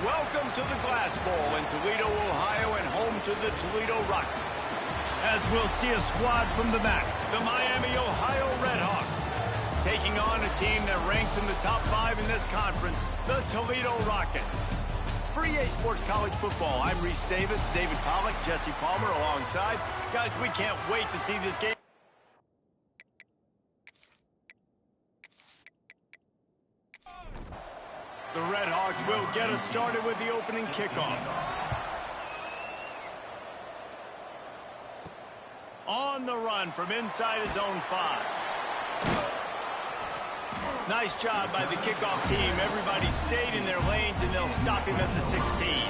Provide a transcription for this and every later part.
Welcome to the Glass Bowl in Toledo, Ohio, and home to the Toledo Rockets. As we'll see a squad from the MAC, the Miami, Ohio Redhawks, taking on a team that ranks in the top 5 in this conference, the Toledo Rockets. For EA Sports College Football, I'm Reese Davis, David Pollack, Jesse Palmer alongside. Guys, we can't wait to see this game. The Redhawks will get us started with the opening kickoff. On the run from inside his own 5. Nice job by the kickoff team. Everybody stayed in their lanes, and they'll stop him at the 16.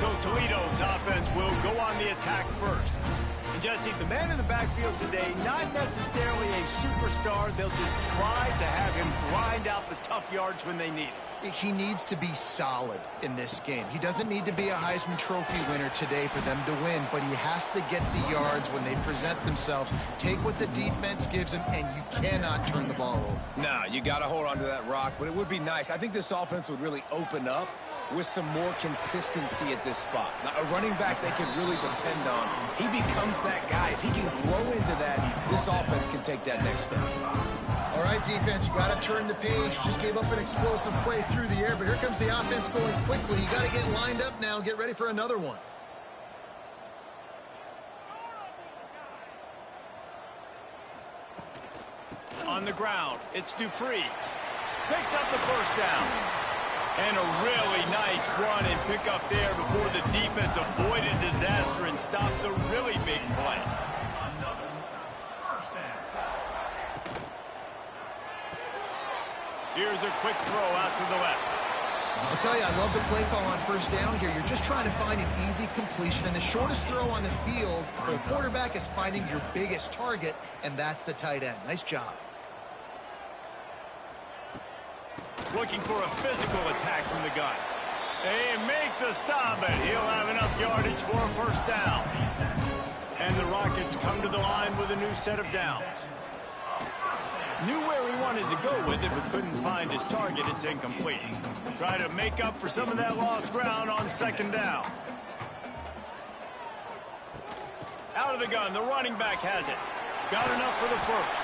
So Toledo's offense will go on the attack first. And Jesse, the man in the backfield today, not necessarily a superstar. They'll just try to have him grind out the tough yards when they need it. He needs to be solid in this game. He doesn't need to be a Heisman Trophy winner today for them to win, but he has to get the yards when they present themselves. Take what the defense gives him, and you cannot turn the ball over. Nah, you got to hold on to that rock, but it would be nice. I think this offense would really open up with some more consistency at this spot. Now, a running back they can really depend on. He becomes that guy. If he can grow into that, this offense can take that next step. All right, defense, you got to turn the page. Just gave up an explosive play through the air, but here comes the offense going quickly. You got to get lined up now. Get ready for another one. On the ground, it's Dupree. Picks up the first down. And a really nice run and pick up there before the defense avoided disaster and stopped the really big play. Here's a quick throw out to the left. I'll tell you, I love the play call on first down here. You're just trying to find an easy completion, and the shortest throw on the field for a quarterback is finding your biggest target, and that's the tight end. Nice job. Looking for a physical attack from the gun. They make the stop, but he'll have enough yardage for a first down. And the Rockets come to the line with a new set of downs. Knew where he wanted to go with it, but couldn't find his target. It's incomplete. Try to make up for some of that lost ground on second down. Out of the gun, the running back has it. Got enough for the first.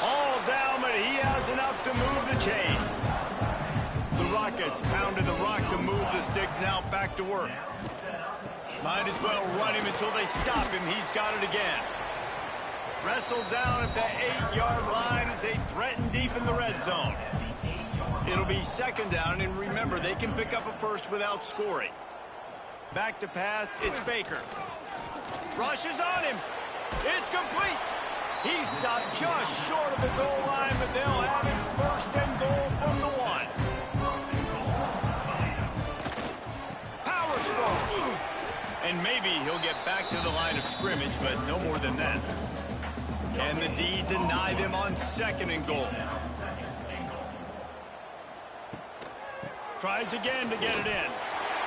All down, but he has enough to move the chains. The Rockets pounded the rock to move the sticks, now back to work. Might as well run him until they stop him. He's got it again. Wrestled down at the 8-yard line as they threaten deep in the red zone. It'll be second down, and remember, they can pick up a first without scoring. Back to pass, it's Baker. Rushes on him. It's complete. He stopped just short of the goal line, but they'll have it first and goal from the 1. Power throw. And maybe he'll get back to the line of scrimmage, but no more than that. And the D deny them on second and goal. Tries again to get it in.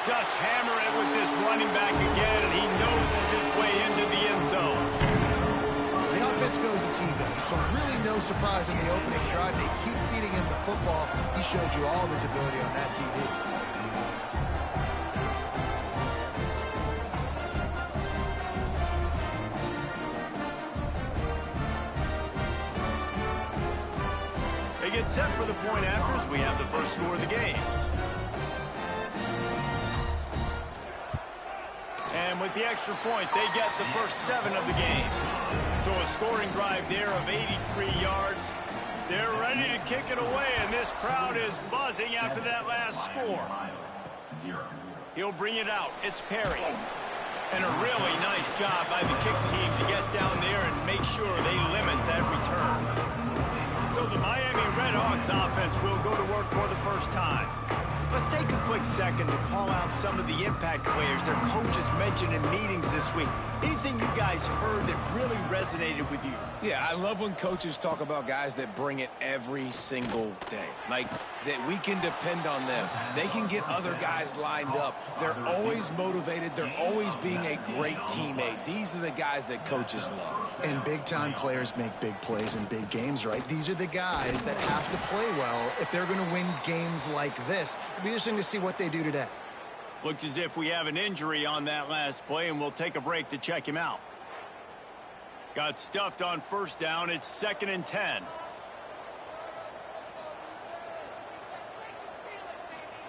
Just hammer it with this running back again, and he noses his way into the end zone. The offense goes as he goes, so really no surprise in the opening drive. They keep feeding him the football. He showed you all of his ability on that TV. They get set for the point after as we have the first score of the game. And with the extra point, they get the first 7 of the game. So a scoring drive there of 83 yards. They're ready to kick it away, and this crowd is buzzing after that last score. He'll bring it out. It's Perry. And a really nice job by the kick team to get down there and make sure they limit that return. So the Miami Redhawks offense will go to work for the first time. Let's take a quick second to call out some of the impact players their coaches mentioned in meetings this week. Anything you guys heard that really resonated with you? Yeah, I love when coaches talk about guys that bring it every single day. Like, that we can depend on them. They can get other guys lined up. They're always motivated. They're always being a great teammate. These are the guys that coaches love. And big-time players make big plays in big games, right? These are the guys that have to play well if they're going to win games like this. It'll be interesting to see what they do today. Looks as if we have an injury on that last play, and we'll take a break to check him out. Got stuffed on first down. It's 2nd and 10.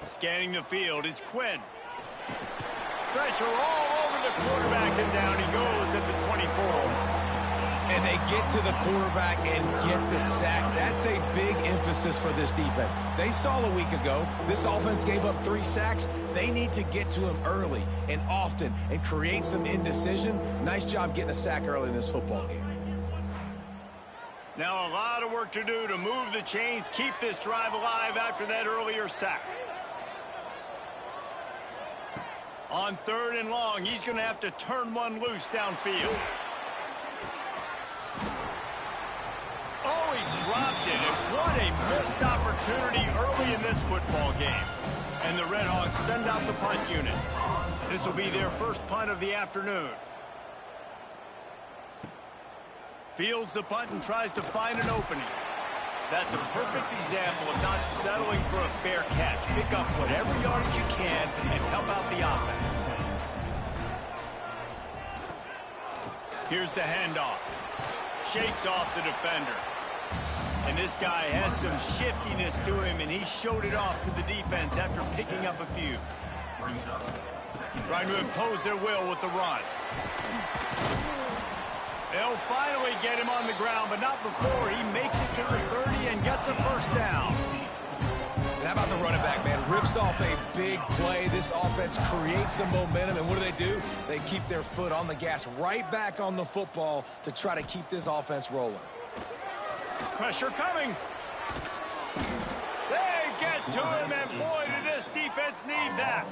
Scanning the field, it's Quinn. Pressure all over the quarterback, and down he goes at the 24. And they get to the quarterback and get the sack. That's a big emphasis for this defense. They saw a week ago, this offense gave up 3 sacks. They need to get to him early and often and create some indecision. Nice job getting a sack early in this football game. Now a lot of work to do to move the chains, keep this drive alive after that earlier sack. On 3rd and long, he's going to have to turn one loose downfield. Oh, he dropped it, and what a missed opportunity early in this football game. And the Redhawks send out the punt unit. This will be their first punt of the afternoon. Fields the punt and tries to find an opening. That's a perfect example of not settling for a fair catch. Pick up whatever yardage you can and help out the offense. Here's the handoff. Shakes off the defender. And this guy has some shiftiness to him, and he showed it off to the defense after picking up a few. Trying to impose their will with the run. They'll finally get him on the ground, but not before he makes it to the 30 and gets a first down. And how about the running back, man? Rips off a big play. This offense creates some momentum, and what do? They keep their foot on the gas, right back on the football to try to keep this offense rolling. Pressure coming. They get to him, and boy, did this defense need that.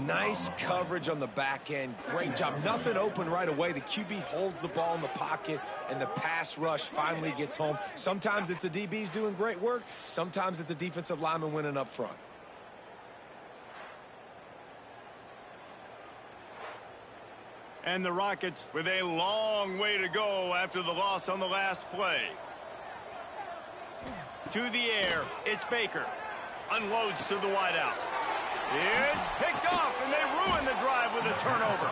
Nice coverage on the back end. Great job. Nothing open right away. The QB holds the ball in the pocket, and the pass rush finally gets home. Sometimes it's the DBs doing great work. Sometimes it's the defensive lineman winning up front. And the Rockets with a long way to go after the loss on the last play. To the air, it's Baker. Unloads to the wideout. It's picked off, and they ruin the drive with a turnover.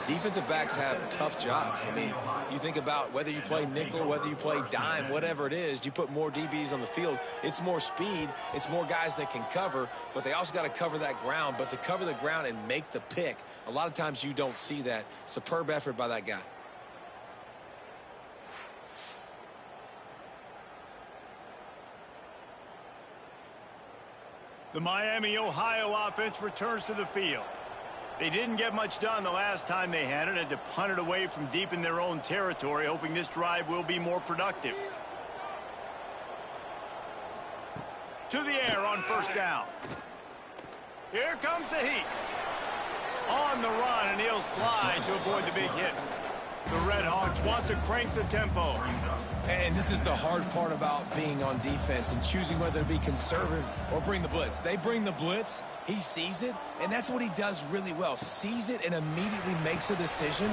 Defensive backs have tough jobs. I mean, you think about whether you play nickel, whether you play dime, whatever it is, you put more DBs on the field. It's more speed. It's more guys that can cover, but they also got to cover that ground. But to cover the ground and make the pick, a lot of times you don't see that. Superb effort by that guy. The Miami, Ohio offense returns to the field. They didn't get much done the last time they had it. Had to punt it away from deep in their own territory, hoping this drive will be more productive. To the air on first down. Here comes the heat. On the run, and he'll slide to avoid the big hit. The Redhawks want to crank the tempo. And this is the hard part about being on defense and choosing whether to be conservative or bring the blitz. They bring the blitz, he sees it, and that's what he does really well. Sees it and immediately makes a decision,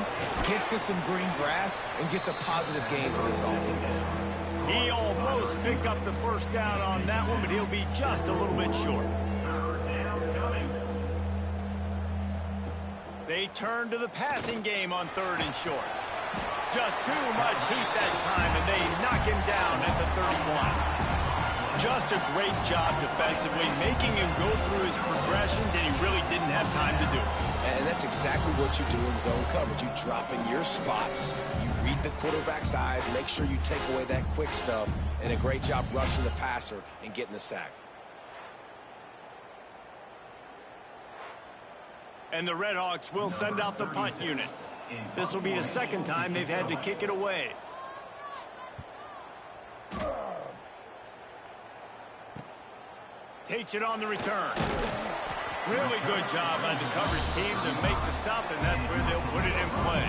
gets to some green grass, and gets a positive gain for this offense. He almost picked up the first down on that one, but he'll be just a little bit short. They turn to the passing game on 3rd and short. Just too much heat that time, and they knock him down at the 31. Just a great job defensively, making him go through his progressions, and he really didn't have time to do it. And that's exactly what you do in zone coverage. You drop in your spots, you read the quarterback's eyes, make sure you take away that quick stuff, and a great job rushing the passer and getting the sack. And the Redhawks will send out the punt unit. This will be the second time they've had to kick it away. Takes it on the return. Really good job by the coverage team to make the stop, and that's where they'll put it in play.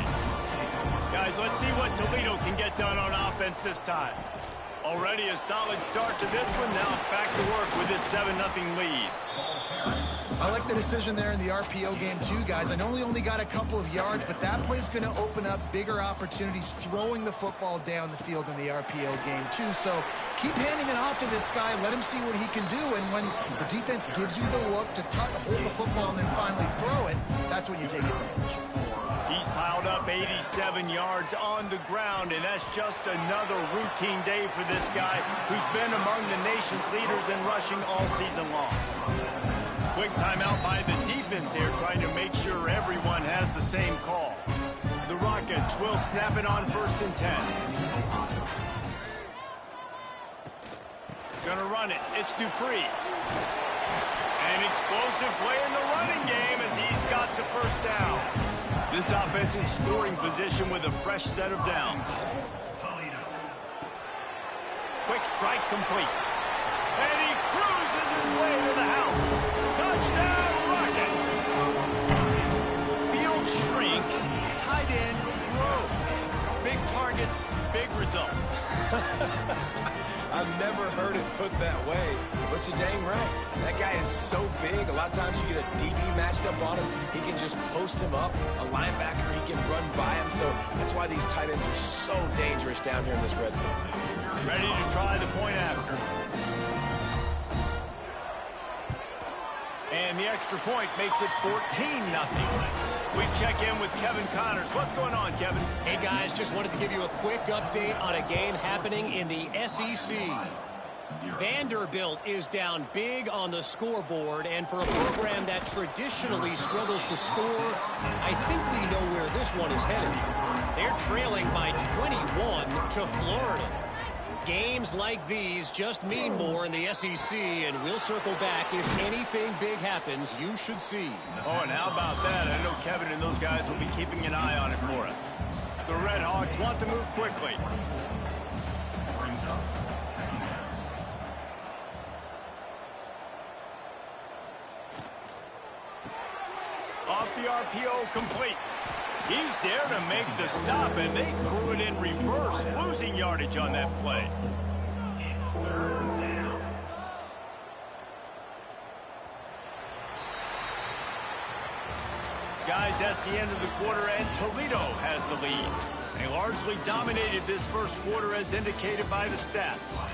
Guys, let's see what Toledo can get done on offense this time. Already a solid start to this one. Now back to work with this 7-0 lead. I like the decision there in the RPO game too, guys. I know he only got a couple of yards, but that play's going to open up bigger opportunities throwing the football down the field in the RPO game too. So keep handing it off to this guy. Let him see what he can do. And when the defense gives you the look to hold the football and then finally throw it, that's when you take advantage. He's piled up 87 yards on the ground, and that's just another routine day for this guy who's been among the nation's leaders in rushing all season long. Quick timeout by the defense there, trying to make sure everyone has the same call. The Rockets will snap it on 1st and 10. Gonna run it. It's Dupree. An explosive play in the running game as he's got the first down. This offense in scoring position with a fresh set of downs. Quick strike complete. And he cruises his way to the house. Touchdown, Rockets! Field shrinks, tight end grows. Big targets, big results. I've never heard it put that way, but you're dang right. That guy is so big. A lot of times you get a DB matched up on him. He can just post him up. A linebacker, he can run by him. So that's why these tight ends are so dangerous down here in this red zone. Ready to try the point after. And the extra point makes it 14-0. We check in with Kevin Connors. What's going on, Kevin? Hey, guys, just wanted to give you a quick update on a game happening in the SEC. Vanderbilt is down big on the scoreboard, and for a program that traditionally struggles to score, I think we know where this one is headed. They're trailing by 21 to Florida. Games like these just mean more in the SEC, and we'll circle back. If anything big happens, you should see. Oh, and how about that? I know Kevin and those guys will be keeping an eye on it for us. The Redhawks want to move quickly. Off the RPO, complete. He's there to make the stop, and they threw it in reverse, losing yardage on that play. Guys, that's the end of the quarter, and Toledo has the lead. They largely dominated this first quarter as indicated by the stats.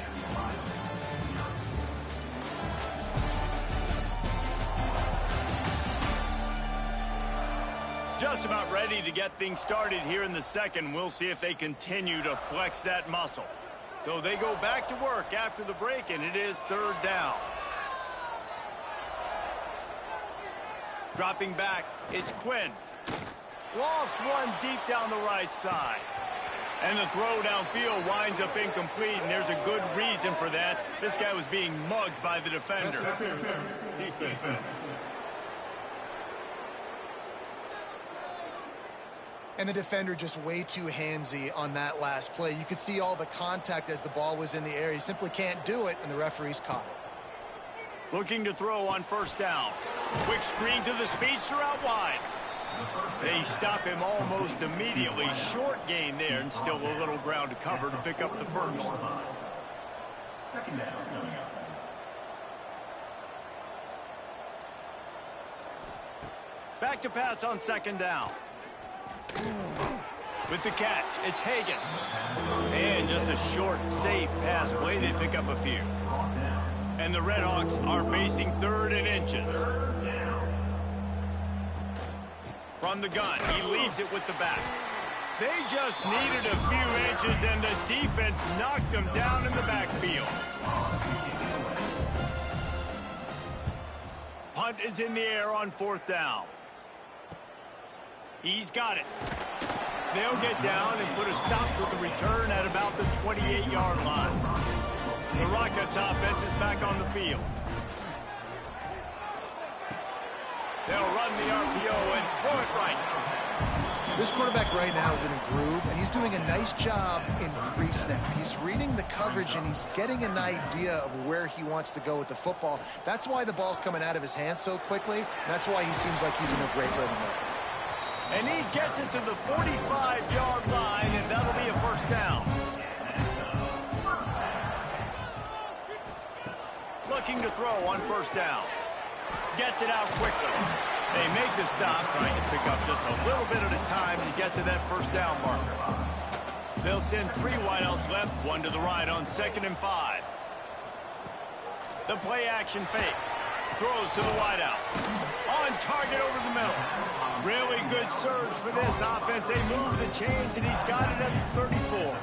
Just about ready to get things started here in the second. We'll see if they continue to flex that muscle. So they go back to work after the break, and it is 3rd down. Dropping back, it's Quinn. Lost one deep down the right side. And the throw downfield winds up incomplete, and there's a good reason for that. This guy was being mugged by the defender. And the defender just way too handsy on that last play. You could see all the contact as the ball was in the air. He simply can't do it, and the referees caught it. Looking to throw on 1st down. Quick screen to the speedster out wide. They stop him almost immediately. Short gain there, and still a little ground to cover to pick up the first. 2nd down coming up. Back to pass on 2nd down. With the catch, it's Hagan. And just a short, safe pass play. They pick up a few. And the Redhawks are facing 3rd and inches. From the gun, he leaves it with the back. They just needed a few inches, and the defense knocked them down in the backfield. Punt is in the air on 4th down. He's got it. They'll get down and put a stop to the return at about the 28-yard line. The Rockets offense is back on the field. They'll run the RPO and throw it right. This quarterback right now is in a groove, and he's doing a nice job in pre-snap. He's reading the coverage, and he's getting an idea of where he wants to go with the football. That's why the ball's coming out of his hands so quickly, and that's why he seems like he's in a great rhythm. And he gets it to the 45-yard line, and that'll be a 1st down. Looking to throw on 1st down. Gets it out quickly. They make the stop, trying to pick up just a little bit at a time to get to that first down marker. They'll send 3 wideouts left, 1 to the right on 2nd and 5. The play action fake. Throws to the wideout. On target over the middle. Really good surge for this offense. They move the chains, and he's got it at the 34.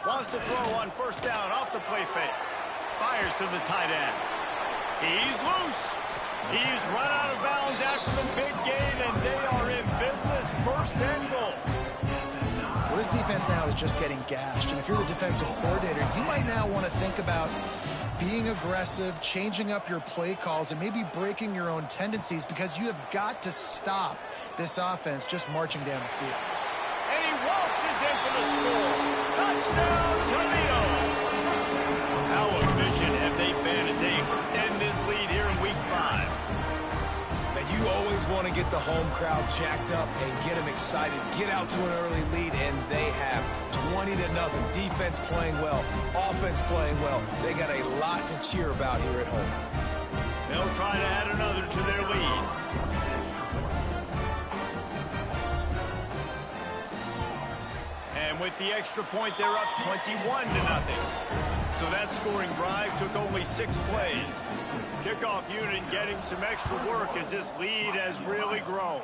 Wants to throw on 1st down off the play fake. Fires to the tight end. He's loose. He's run out of bounds after the big gain, and they are in business. 1st and goal. Well, this defense now is just getting gashed, and if you're the defensive coordinator, you might now want to think about being aggressive, changing up your play calls, and maybe breaking your own tendencies, because you have got to stop this offense just marching down the field. And he waltzes in for the score. Touchdown, Toledo! How efficient have they been as they extend this lead here in Week 5? And you always want to get the home crowd jacked up and get them excited. Get out to an early lead, and they have 20-0. Defense playing well, offense playing well. They got a lot to cheer about here at home. They'll try to add another to their lead. And with the extra point, they're up 21-0. So that scoring drive took only 6 plays. Kickoff unit getting some extra work as this lead has really grown.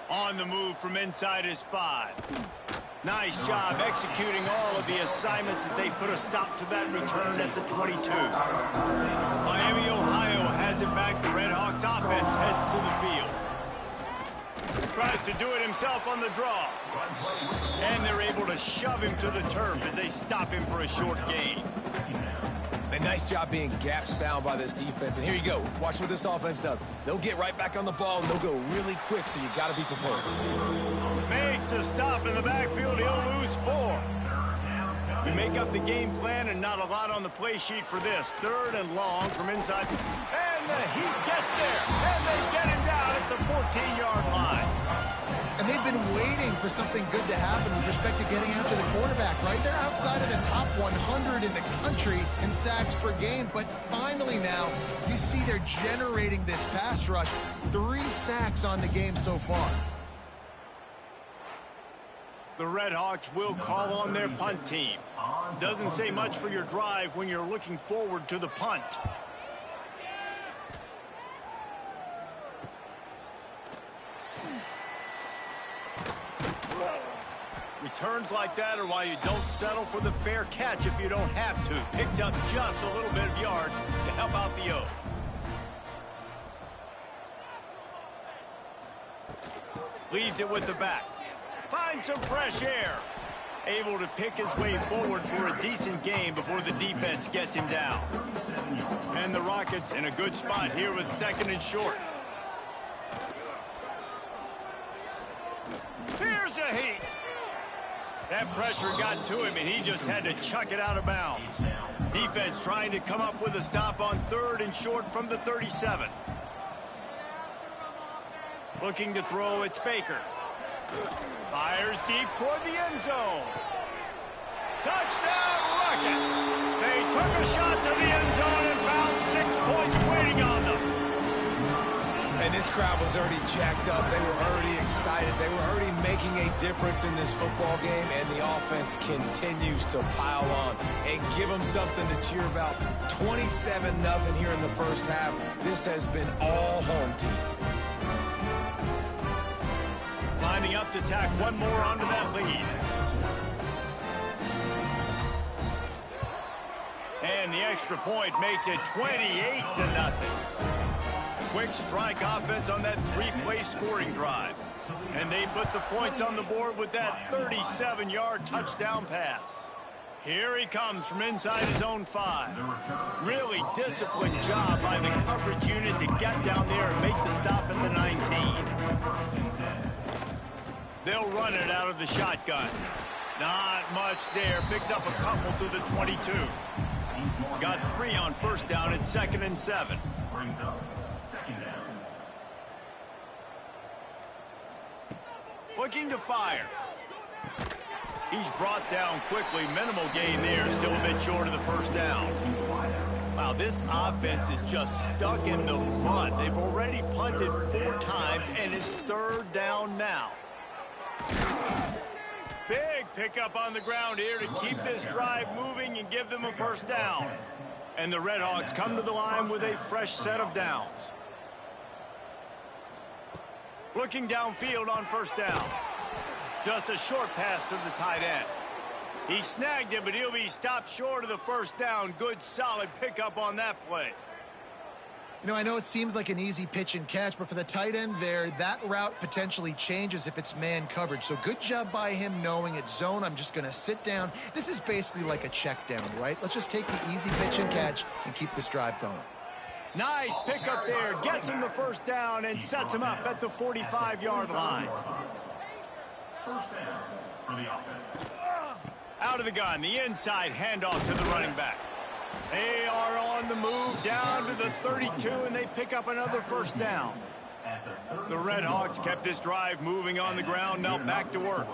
On the move from inside his 5. Nice job executing all of the assignments as they put a stop to that return at the 22. Miami, Ohio has it back. The Redhawks offense heads to the field. Tries to do it himself on the draw. And they're able to shove him to the turf as they stop him for a short gain. A nice job being gap sound by this defense. And here you go. Watch what this offense does. They'll get right back on the ball, and they'll go really quick, so you got to be prepared. Makes a stop in the backfield. He'll lose 4. We make up the game plan, and not a lot on the play sheet for this. 3rd and long from inside. And the Heat gets there. And they get him down at the 14-yard line. And they've been waiting for something good to happen with respect to getting after the quarterback, right? They're outside of the top 100 in the country in sacks per game, but finally now you see they're generating this pass rush. 3 sacks on the game so far. The Redhawks will call on their punt team. Doesn't say much for your drive when you're looking forward to the punt. Returns like that are why you don't settle for the fair catch if you don't have to. Picks up just a little bit of yards to help out the O. Leaves it with the back. Finds some fresh air. Able to pick his way forward for a decent game before the defense gets him down. And the Rockets in a good spot here with 2nd and short. Here's a Heat. That pressure got to him, and he just had to chuck it out of bounds. Defense trying to come up with a stop on 3rd and short from the 37. Looking to throw, it's Baker. Fires deep toward the end zone. Touchdown, Rockets! They took a shot to the end zone and found 6 points waiting on them. And this crowd was already jacked up. They were already excited. They were already making a difference in this football game, and the offense continues to pile on and give them something to cheer about. 27-0 here in the first half. This has been all home team. Lining up to tack one more onto that lead. And the extra point makes it 28-0. Quick strike offense on that 3-play scoring drive. And they put the points on the board with that 37-yard touchdown pass. Here he comes from inside his own 5. Really disciplined job by the coverage unit to get down there and make the stop at the 19. They'll run it out of the shotgun. Not much there. Picks up a couple to the 22. Got 3 on 1st down at 2nd and 7. Brings up 2nd down. Looking to fire. He's brought down quickly. Minimal gain there. Still a bit short of the 1st down. Wow, this offense is just stuck in the mud. They've already punted 4 times, and it's 3rd down now. Big pickup on the ground here to keep this drive moving and give them a 1st down. And the Redhawks come to the line with a fresh set of downs. Looking downfield on 1st down. Just a short pass to the tight end. He snagged it, but he'll be stopped short of the 1st down. Good, solid pickup on that play. You know, I know it seems like an easy pitch and catch, but for the tight end there, that route potentially changes if it's man coverage. So good job by him knowing it's zone. I'm just going to sit down. This is basically like a check down, right? Let's just take the easy pitch and catch and keep this drive going. Nice pickup there. Gets him the 1st down and sets him up at the 45-yard line. 1st down for the offense. Out of the gun, the inside handoff to the running back. They are on the move down to the 32, and they pick up another 1st down. The Redhawks kept this drive moving on the ground, now back to work.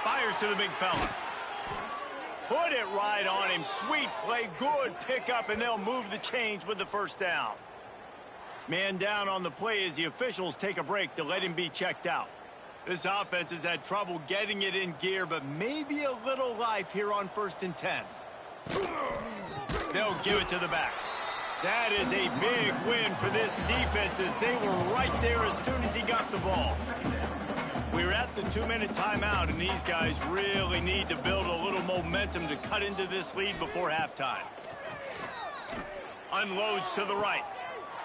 Fires to the big fella. Put it right on him. Sweet play, good pickup, and they'll move the chains with the 1st down. Man down on the play as the officials take a break to let him be checked out. This offense has had trouble getting it in gear, but maybe a little life here on 1st and 10. They'll give it to the back. That is a big win for this defense as they were right there as soon as he got the ball. We're at the 2-minute timeout, and these guys really need to build a little momentum to cut into this lead before halftime. Unloads to the right.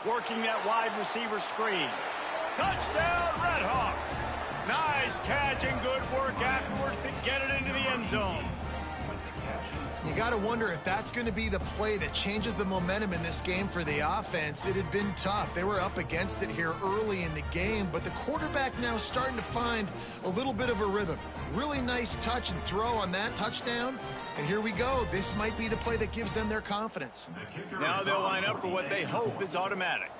Working that wide receiver screen. Touchdown, Redhawks! Nice catch and good work afterwards to get it into the end zone. You got to wonder if that's going to be the play that changes the momentum in this game for the offense. It had been tough. They were up against it here early in the game, but the quarterback now starting to find a little bit of a rhythm. Really nice touch and throw on that touchdown. And here we go. This might be the play that gives them their confidence. Now they'll line up for what they hope is automatic.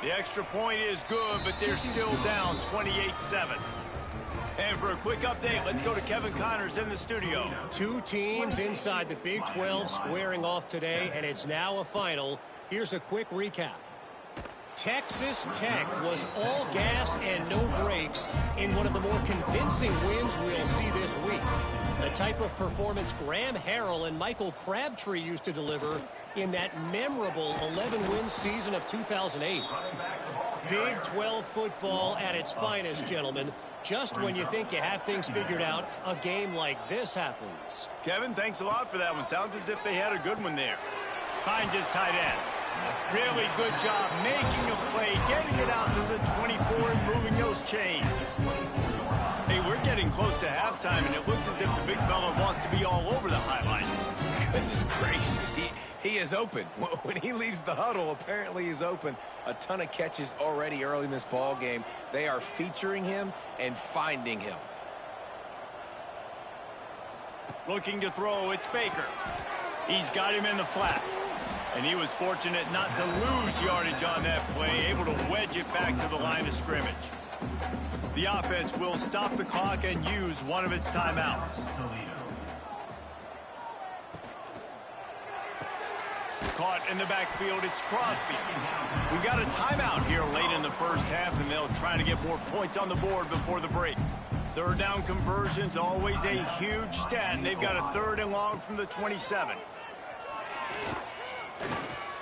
The extra point is good, but they're still down 28-7. And for a quick update, let's go to Kevin Connors in the studio. 2 teams inside the Big 12 squaring off today, and it's now a final. Here's a quick recap. Texas Tech was all gas and no brakes in one of the more convincing wins we'll see this week. The type of performance Graham Harrell and Michael Crabtree used to deliver in that memorable 11-win season of 2008. Big 12 football at its finest, gentlemen. Just when you think you have things figured out, a game like this happens. Kevin, thanks a lot for that one. Sounds as if they had a good one there. Finds his tight end. Really good job making a play, getting it out to the 24 and moving those chains. Hey, we're getting close to halftime, and it looks as if the big fella wants to be all over the highlights. Goodness gracious, he is open. When he leaves the huddle, apparently he's open. A ton of catches already early in this ball game. They are featuring him and finding him. Looking to throw, it's Baker. He's got him in the flat. And he was fortunate not to lose yardage on that play, able to wedge it back to the line of scrimmage. The offense will stop the clock and use one of its timeouts. Toledo. Caught in the backfield, it's Crosby. We've got a timeout here late in the first half, and they'll try to get more points on the board before the break. 3rd down conversion's always a huge stat, and they've got a 3rd and long from the 27.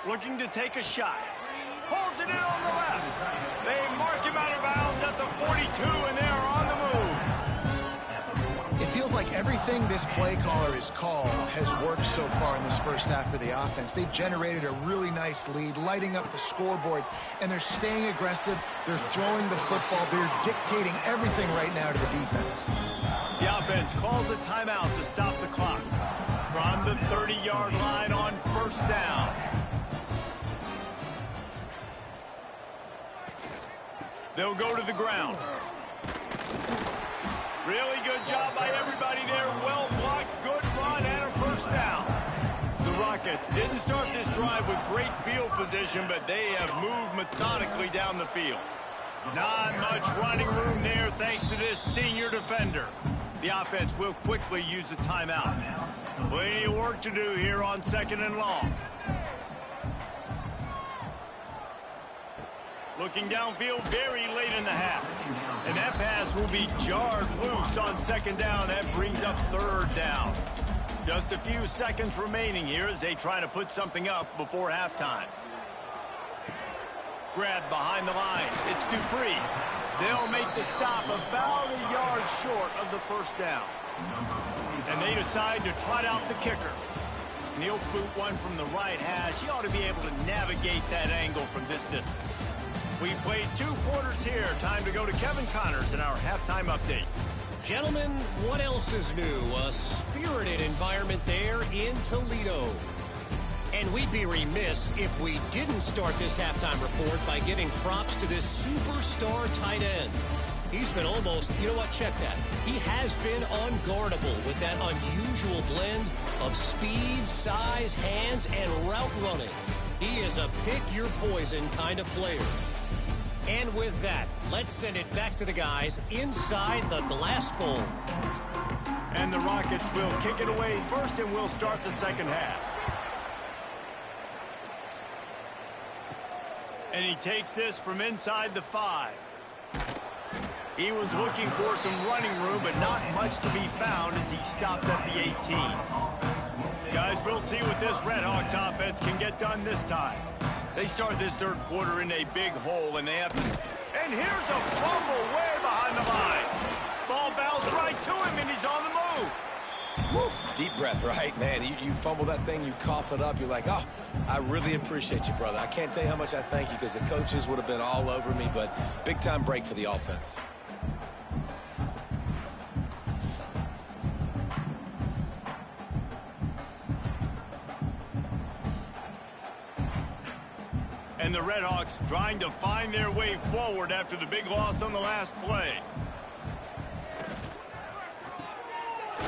Looking to take a shot. Pulls it in on the left. They mark him out of bounds at the 42, and they're on the move. It feels like everything this play caller has called has worked so far in this first half for the offense. They've generated a really nice lead, lighting up the scoreboard, and they're staying aggressive. They're throwing the football. They're dictating everything right now to the defense. The offense calls a timeout to stop the clock. From the 30-yard line on 1st down. They'll go to the ground. Really good job by everybody there. Well blocked, good run, and a 1st down. The Rockets didn't start this drive with great field position, but they have moved methodically down the field. Not much running room there thanks to this senior defender. The offense will quickly use a timeout. Plenty of work to do here on 2nd and long. Looking downfield very late in the half. And that pass will be jarred loose on 2nd down. That brings up 3rd down. Just a few seconds remaining here as they try to put something up before halftime. Grab behind the line. It's Dupree. They'll make the stop about a yard short of the 1st down. And they decide to trot out the kicker. He'll boot one from the right hash. He ought to be able to navigate that angle from this distance. We played 2 quarters here. Time to go to Kevin Connors in our halftime update. Gentlemen, what else is new? A spirited environment there in Toledo. And we'd be remiss if we didn't start this halftime report by giving props to this superstar tight end. He's been almost, you know what, check that. He has been unguardable with that unusual blend of speed, size, hands, and route running. He is a pick-your-poison kind of player. And with that, let's send it back to the guys inside the glass bowl. And the Rockets will kick it away first, and we'll start the 2nd half. And he takes this from inside the 5. He was looking for some running room, but not much to be found as he stopped at the 18. Guys, we'll see what this Redhawks offense can get done this time. They start this 3rd quarter in a big hole, and they have to... And here's a fumble way behind the line. Ball bounced right to him, and he's on the move. Woo. Deep breath, right? Man, you fumble that thing, you cough it up, you're like, oh, I really appreciate you, brother. I can't tell you how much I thank you because the coaches would have been all over me, but big-time break for the offense. And the Redhawks trying to find their way forward after the big loss on the last play.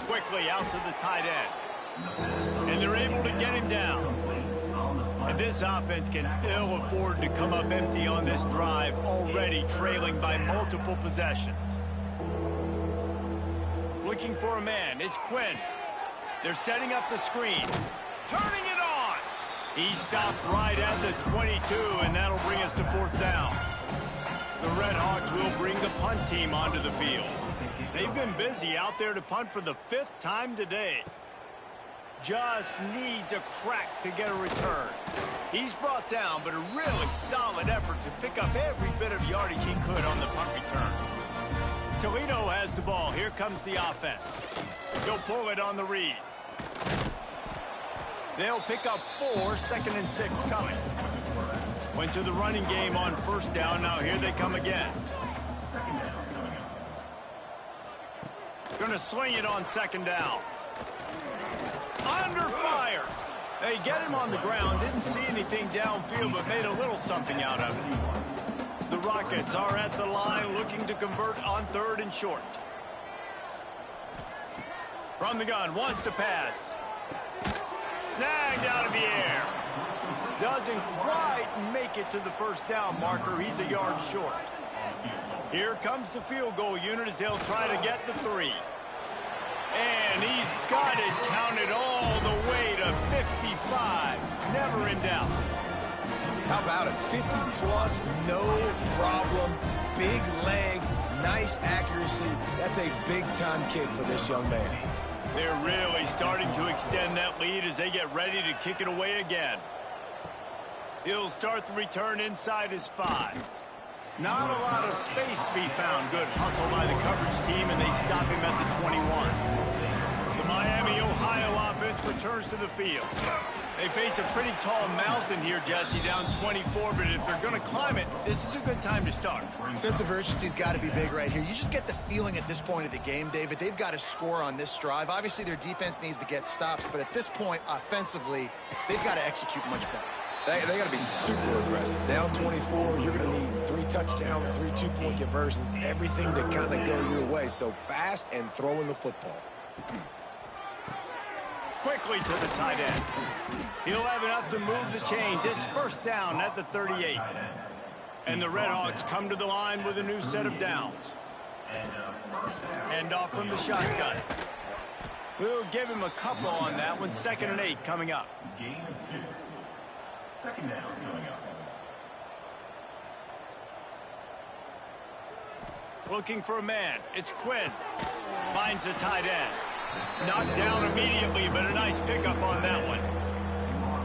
Quickly out to the tight end. And they're able to get him down. And this offense can ill afford to come up empty on this drive, already trailing by multiple possessions. Looking for a man. It's Quinn. They're setting up the screen. Turning it on. He stopped right at the 22, and that'll bring us to 4th down. The Redhawks will bring the punt team onto the field. They've been busy out there to punt for the 5th time today. Just needs a crack to get a return. He's brought down, but a really solid effort to pick up every bit of yardage he could on the punt return. Toledo has the ball. Here comes the offense. He'll pull it on the read. They'll pick up 4, 2nd and 6 coming. Went to the running game on 1st down. Now here they come again. Going to swing it on 2nd down. Under fire. They get him on the ground. Didn't see anything downfield, but made a little something out of it. The Rockets are at the line looking to convert on 3rd and short. From the gun, wants to pass. Snagged out of the air. Doesn't quite make it to the 1st down marker. He's a yard short. Here comes the field goal unit as they'll try to get the 3. And he's got it counted all the way to 55. Never in doubt. How about it? 50-plus, no problem. Big leg, nice accuracy. That's a big-time kick for this young man. They're really starting to extend that lead as they get ready to kick it away again. He'll start the return inside his 5. Not a lot of space to be found. Good hustle by the coverage team, and they stop him at the 21. The Miami, Ohio offense returns to the field. They face a pretty tall mountain here, Jesse, down 24, but if they're going to climb it, this is a good time to start. Sense of urgency's got to be big right here. You just get the feeling at this point of the game, David, they've got to score on this drive. Obviously, their defense needs to get stops, but at this point, offensively, they've got to execute much better. They got to be super aggressive. Down 24, you're going to need 3 touchdowns, 3 two-point conversions, everything to kind of go your way. So fast and throwing the football. Quickly to the tight end. He'll have enough to move the chains. It's 1st down at the 38. And the Redhawks come to the line with a new set of downs. Hand off from the shotgun. We'll give him a couple on that one. 2nd and 8 coming up. Gain of 2. 2nd down coming up. Looking for a man. It's Quinn. Finds the tight end. Knocked down immediately, but a nice pickup on that one.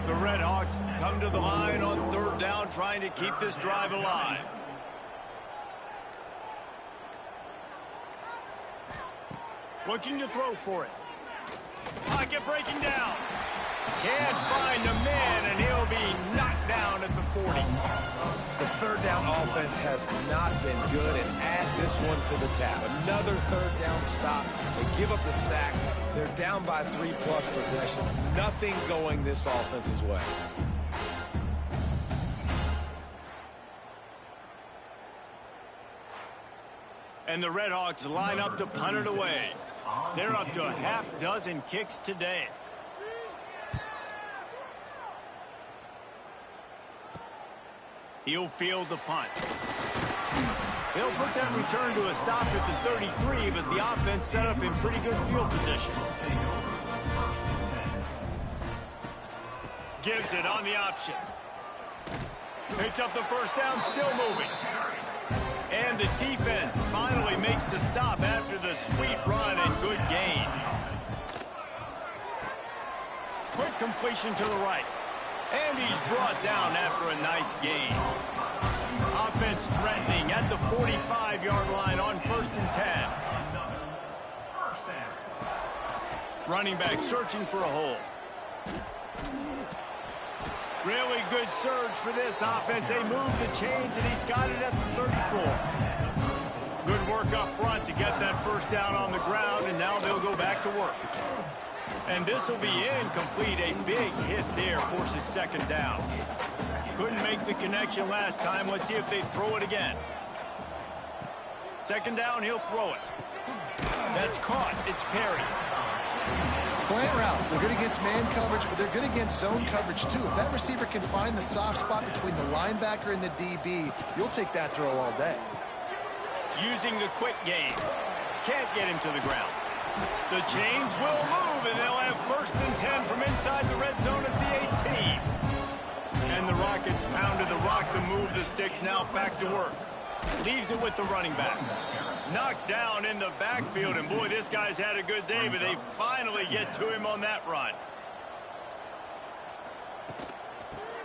The Redhawks come to the line on 3rd down, trying to keep this drive alive. Looking to throw for it. Pocket breaking down. Can't find a man, and he'll be knocked down at the 40. The 3rd down offense has not been good, and add this one to the tab. Another 3rd down stop. They give up the sack. They're down by 3+ possessions. Nothing going this offense's way. And the Redhawks line up to punt it away. They're up to a half-dozen kicks today. He'll field the punt. He'll put that return to a stop at the 33, but the offense set up in pretty good field position. Gives it on the option. Picks up the 1st down, still moving. And the defense finally makes the stop after the sweet run and good gain. Quick completion to the right. And he's brought down after a nice gain. Offense threatening at the 45-yard line on 1st and 10. Running back searching for a hole. Really good surge for this offense. They move the chains, and he's got it at the 34. Good work up front to get that 1st down on the ground, and now they'll go back to work. And this will be incomplete. A big hit there forces 2nd down. Couldn't make the connection last time. Let's see if they throw it again. 2nd down, he'll throw it. That's caught. It's Perry. Slant routes, they're good against man coverage, but they're good against zone coverage too. If that receiver can find the soft spot between the linebacker and the DB, you'll take that throw all day. Using the quick game. Can't get him to the ground. The chains will move, and they'll have 1st and 10 from inside the red zone at the 18. And the Rockets pounded the rock to move the sticks, now back to work. Leaves it with the running back. Knocked down in the backfield, and boy, this guy's had a good day, but they finally get to him on that run.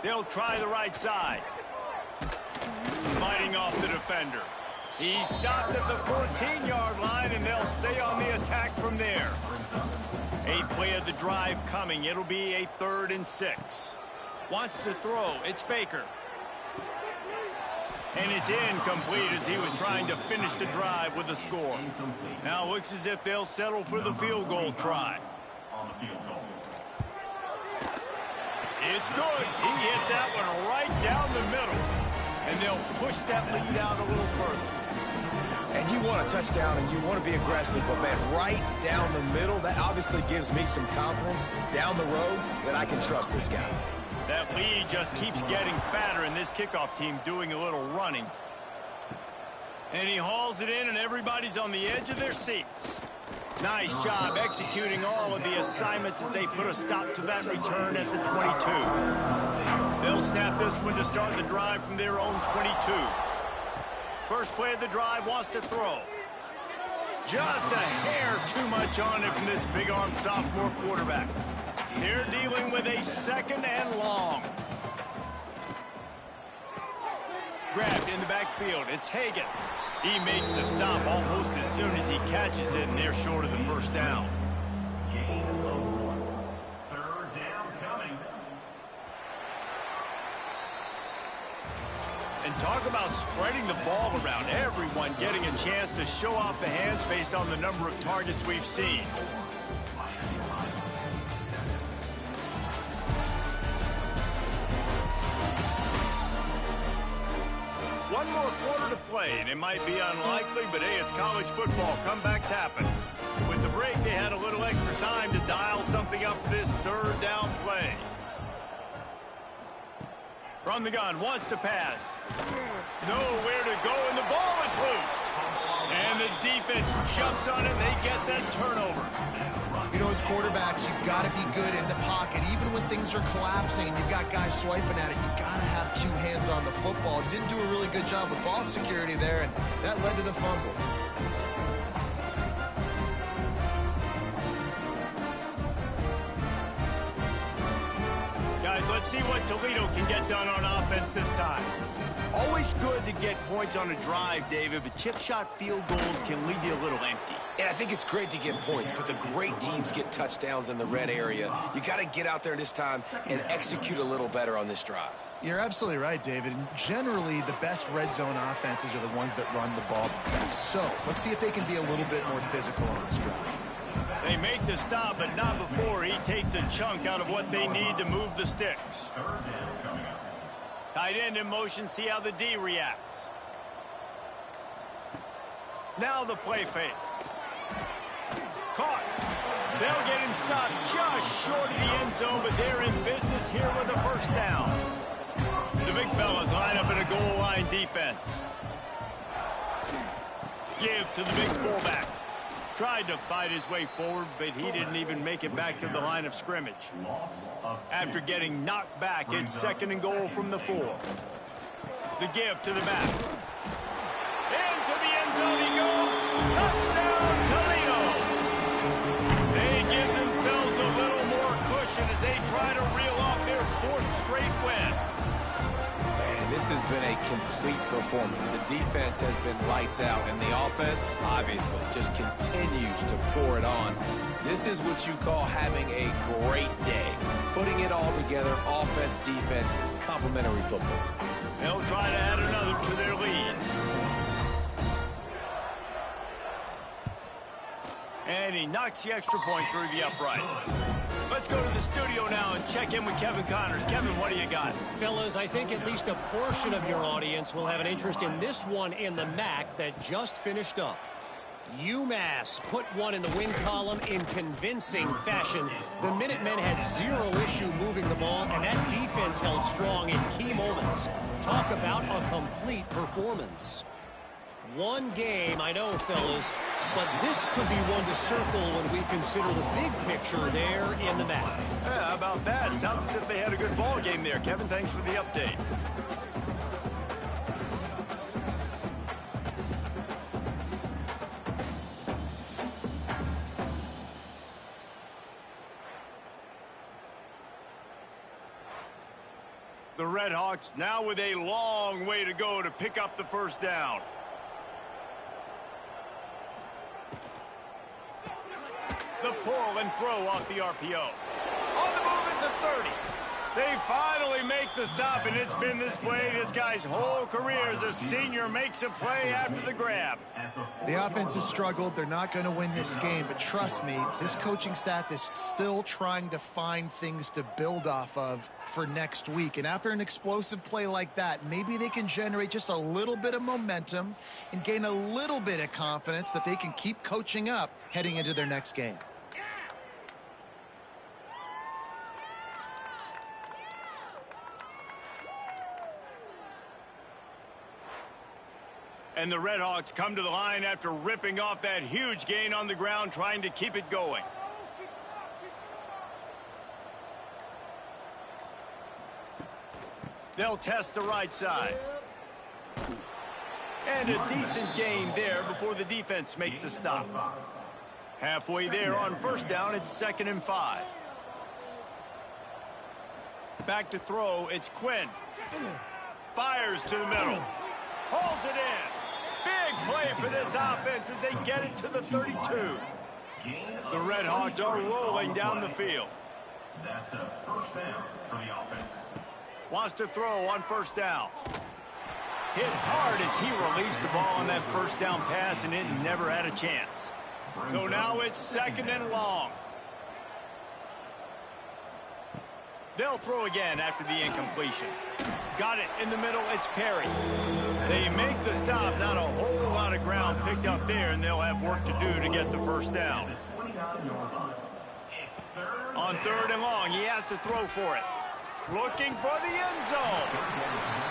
They'll try the right side. Fighting off the defender. He stopped at the 14-yard line, and they'll stay on the attack from there. 8th play of the drive coming. It'll be a 3rd and 6. Wants to throw. It's Baker. And it's incomplete as he was trying to finish the drive with a score. Now looks as if they'll settle for the field goal try. It's good. He hit that one right down the middle. And they'll push that lead out a little further. And you want a touchdown and you want to be aggressive, but man, right down the middle, that obviously gives me some confidence down the road that I can trust this guy. That lead just keeps getting fatter, and this kickoff team's doing a little running. And he hauls it in, and everybody's on the edge of their seats. Nice job executing all of the assignments as they put a stop to that return at the 22. They'll snap this one to start the drive from their own 22. First play of the drive, wants to throw. Just a hair too much on it from this big-armed sophomore quarterback. They're dealing with a 2nd and long. Grabbed in the backfield. It's Hagan. He makes the stop almost as soon as he catches it, and they're short of the 1st down. Gain of 1. 3rd down coming. And talk about spreading the ball around. Everyone getting a chance to show off the hands based on the number of targets we've seen. One more quarter to play, and it might be unlikely, but hey, it's college football. Comebacks happen. With the break, they had a little extra time to dial something up for this 3rd down play. From the gun, wants to pass. Nowhere to go, and the ball is loose. And the defense jumps on it, they get that turnover. You know, as quarterbacks, you've got to be good in the pocket. Even when things are collapsing and you've got guys swiping at it, you've got to have two hands on the football. Didn't do a really good job with ball security there, and that led to the fumble. Guys, let's see what Toledo can get done on offense this time. Always good to get points on a drive, David, but chip shot field goals can leave you a little empty. And I think it's great to get points, but the great teams get touchdowns in the red area. You got to get out there this time and execute a little better on this drive. You're absolutely right, David. And generally, the best red zone offenses are the ones that run the ball best. So let's see if they can be a little bit more physical on this drive. They make the stop, but not before he takes a chunk out of what they need to move the sticks. Tight end in motion, see how the D reacts. Now the play fake. Caught. They'll get him stopped just short of the end zone, but they're in business here with a first down. The big fellas line up in a goal line defense. Give to the big fullback. Tried to fight his way forward, but he didn't even make it back to the line of scrimmage. After getting knocked back, it's 2nd and goal from the 4. The give to the back. Into the end zone he goes. Touchdown, Toledo! They give themselves a little more cushion as they try to reel off their 4th straight win. Man, this has been a complete performance. The defense has been lights out, and the offense, obviously, just continues to pour it on. This is what you call having a great day. Putting it all together, offense, defense, complementary football. They'll try to add another to their lead. And he knocks the extra point through the uprights. Let's go to the studio now and check in with Kevin Connors. Kevin, what do you got? Fellas, I think at least a portion of your audience will have an interest in this one in the MAC that just finished up. UMass put one in the win column in convincing fashion. The Minutemen had zero issue moving the ball, and that defense held strong in key moments. Talk about a complete performance. One game, I know, fellas, but this could be one to circle when we consider the big picture there in the MAC. Yeah, how about that? Sounds as if they had a good ball game there. Kevin, thanks for the update. The Redhawks now with a long way to go to pick up the first down. The pull and throw off the RPO. On the move at the 30. They finally make the stop, and it's been this way this guy's whole career as a senior makes a play after the grab. The offense has struggled. They're not going to win this game, but trust me, this coaching staff is still trying to find things to build off of for next week. And after an explosive play like that, maybe they can generate just a little bit of momentum and gain a little bit of confidence that they can keep coaching up heading into their next game. And the Redhawks come to the line after ripping off that huge gain on the ground, trying to keep it going. They'll test the right side. And a decent gain there before the defense makes the stop. Halfway there on first down, it's 2nd and 5. Back to throw, it's Quinn. Fires to the middle. Hauls it in. Big play for this offense as they get it to the 32. The Redhawks are rolling down the field. That's a first down for the offense. Wants to throw on first down. Hit hard as he released the ball on that first down pass, and it never had a chance. So now it's 2nd and long. They'll throw again after the incompletion. Got it in the middle, it's Perry. They make the stop, not a whole lot of ground picked up there, and they'll have work to do to get the first down. On 3rd and long, he has to throw for it. looking for the end zone.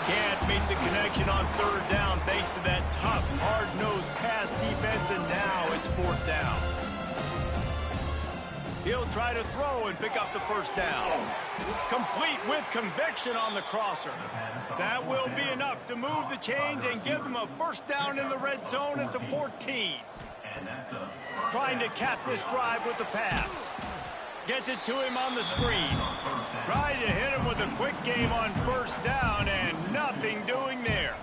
Can't meet the connection on third down thanks to that tough, hard-nosed pass defense, and now it's fourth down. He'll try to throw and pick up the first down. Complete with conviction on the crosser. That will be enough to move the chains and give them a first down in the red zone at the 14. Trying to cap this drive with the pass. Gets it to him on the screen. Tried to hit him with a quick game on first down, and nothing doing there.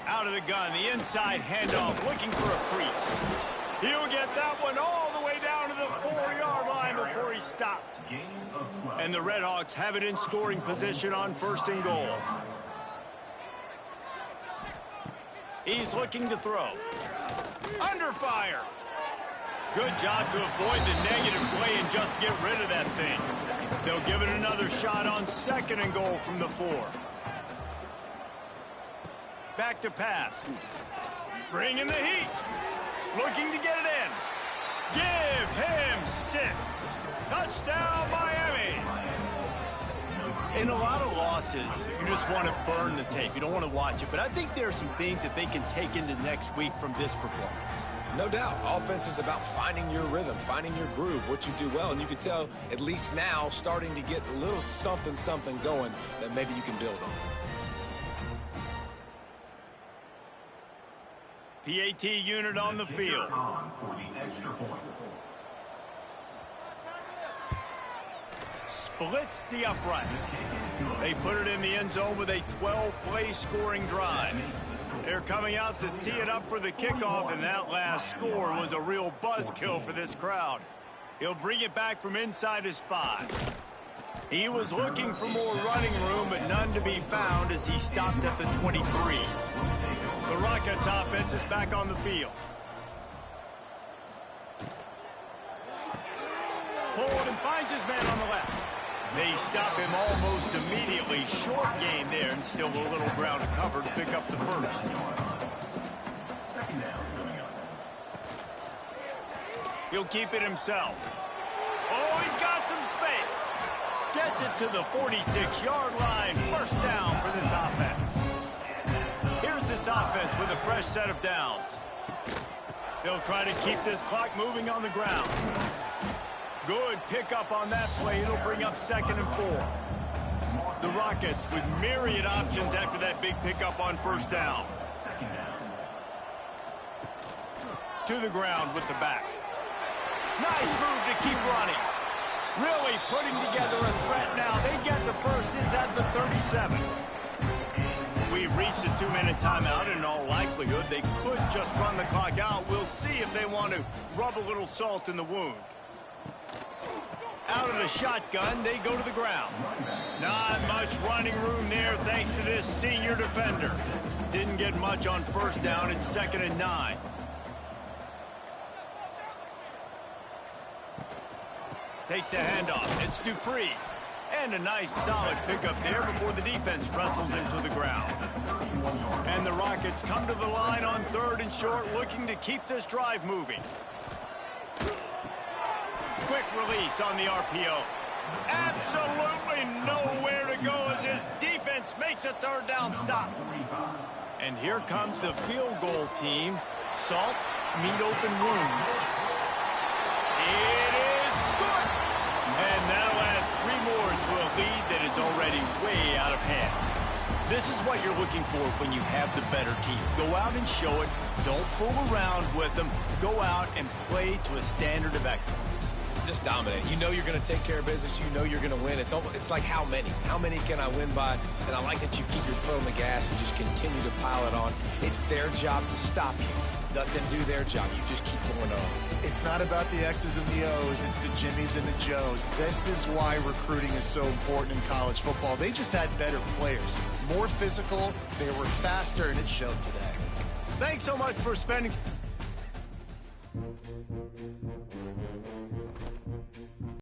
Out of the gun, the inside handoff, looking for a crease. He'll get that one all the way down to the 4-yard line before he stopped. And the Redhawks have it in scoring position on first and goal. He's looking to throw. Under fire. Good job to avoid the negative play and just get rid of that thing. They'll give it another shot on second and goal from the 4. Back to pass. Bringing the heat. Looking to get it in. Give him 6. Touchdown, Miami. In a lot of losses, you just want to burn the tape. You don't want to watch it. But I think there are some things that they can take into next week from this performance. No doubt. Offense is about finding your rhythm, finding your groove, what you do well. And you can tell, at least now, starting to get a little something going that maybe you can build on. PAT unit on the field. Splits the uprights. They put it in the end zone with a 12-play scoring drive. They're coming out to tee it up for the kickoff, and that last score was a real buzzkill for this crowd. He'll bring it back from inside his 5. He was looking for more running room, but none to be found as he stopped at the 23. The Rockets offense is back on the field. Pulled and finds his man on the left. They stop him almost immediately. Short gain there, and still a little ground to cover to pick up the first. He'll keep it himself. Oh, he's got some space. Gets it to the 46-yard line. First down for this offense. Here's this offense with a fresh set of downs. They'll try to keep this clock moving on the ground. Good pickup on that play. It'll bring up second and 4. The Rockets with myriad options after that big pickup on first down. To the ground with the back. Nice move to keep running. Really putting together a threat now. They get the first inside the 37. We've reached a 2-minute timeout, and in all likelihood, they could just run the clock out. We'll see if they want to rub a little salt in the wound. Out of the shotgun, they go to the ground. Not much running room there thanks to this senior defender. Didn't get much on first down. It's 2nd and 9. Takes the handoff. It's Dupree. And a nice solid pickup there before the defense wrestles into the ground. And the Rockets come to the line on 3rd and short, looking to keep this drive moving. Quick release on the RPO. Absolutely nowhere to go as his defense makes a 3rd down stop. And here comes the field goal team. Salt, meet open wound. It is good. And that'll add 3 more to a lead that is already way out of hand. This is what you're looking for when you have the better team. Go out and show it. Don't fool around with them. Go out and play to a standard of excellence. Just dominate. You know you're going to take care of business. You know you're going to win. It's like how many? How many can I win by? And I like that you keep your foot on the gas and just continue to pile it on. It's their job to stop you. Let them do their job. You just keep going on. It's not about the X's and the O's. It's the Jimmies and the Joes. This is why recruiting is so important in college football. They just had better players. More physical. They were faster, and it showed today. Thanks so much for spending...